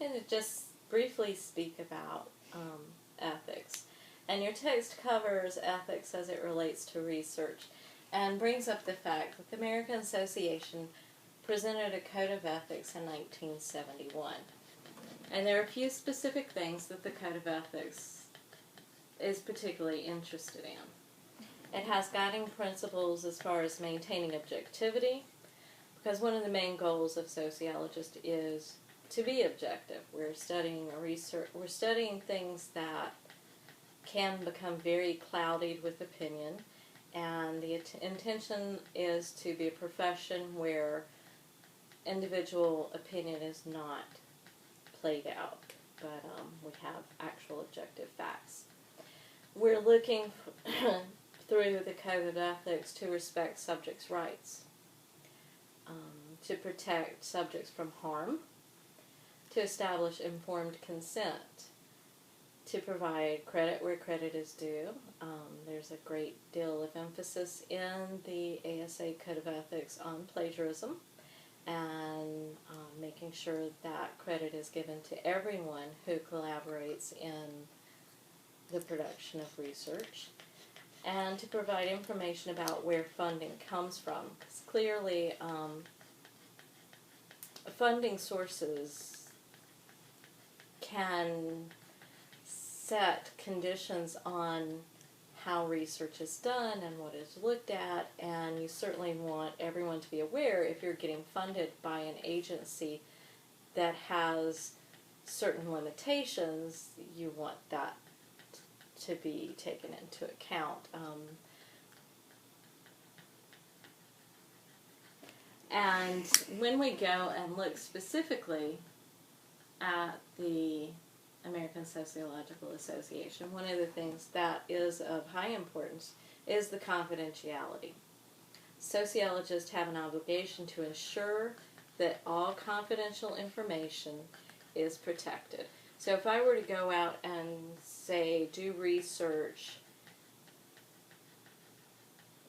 going to just briefly speak about ethics. And your text covers ethics as it relates to research and brings up the fact that the American Association presented a Code of Ethics in 1971. And there are a few specific things that the Code of Ethics is particularly interested in. It has guiding principles as far as maintaining objectivity, because one of the main goals of sociologists is to be objective. We're studying things that can become very clouded with opinion, and the intention is to be a profession where individual opinion is not played out, but we have actual objective facts. We're looking through the Code of Ethics to respect subjects' rights, to protect subjects from harm, to establish informed consent, to provide credit where credit is due. There's a great deal of emphasis in the ASA Code of Ethics on plagiarism and making sure that credit is given to everyone who collaborates in the production of research, and to provide information about where funding comes from, because clearly funding sources can set conditions on how research is done and what is looked at, and you certainly want everyone to be aware if you're getting funded by an agency that has certain limitations, you want that to be taken into account. And when we go and look specifically at the American Sociological Association, one of the things that is of high importance is the confidentiality. Sociologists have an obligation to ensure that all confidential information is protected. So if I were to go out and, say, do research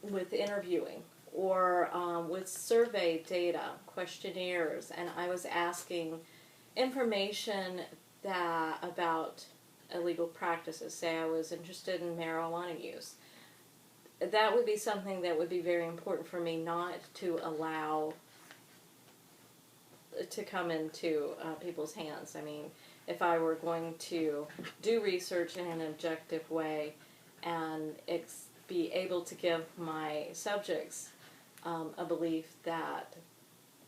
with interviewing or with survey data, questionnaires, and I was asking information about illegal practices, say I was interested in marijuana use, that would be something that would be very important for me not to allow to come into people's hands. I mean, if I were going to do research in an objective way and be able to give my subjects a belief that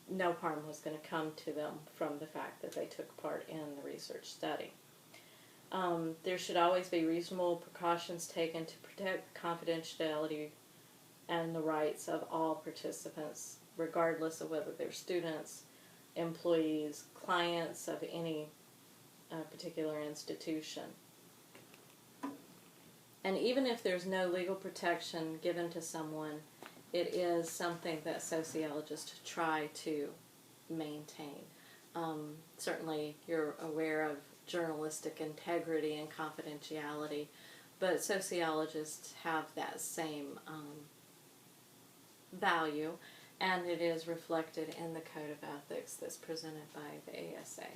no harm was going to come to them from the fact that they took part in the research study. There should always be reasonable precautions taken to protect confidentiality and the rights of all participants, regardless of whether they're students, employees, clients of any particular institution. And even if there's no legal protection given to someone, it is something that sociologists try to maintain. Certainly you're aware of journalistic integrity and confidentiality, but sociologists have that same value, and it is reflected in the Code of Ethics that's presented by the ASA.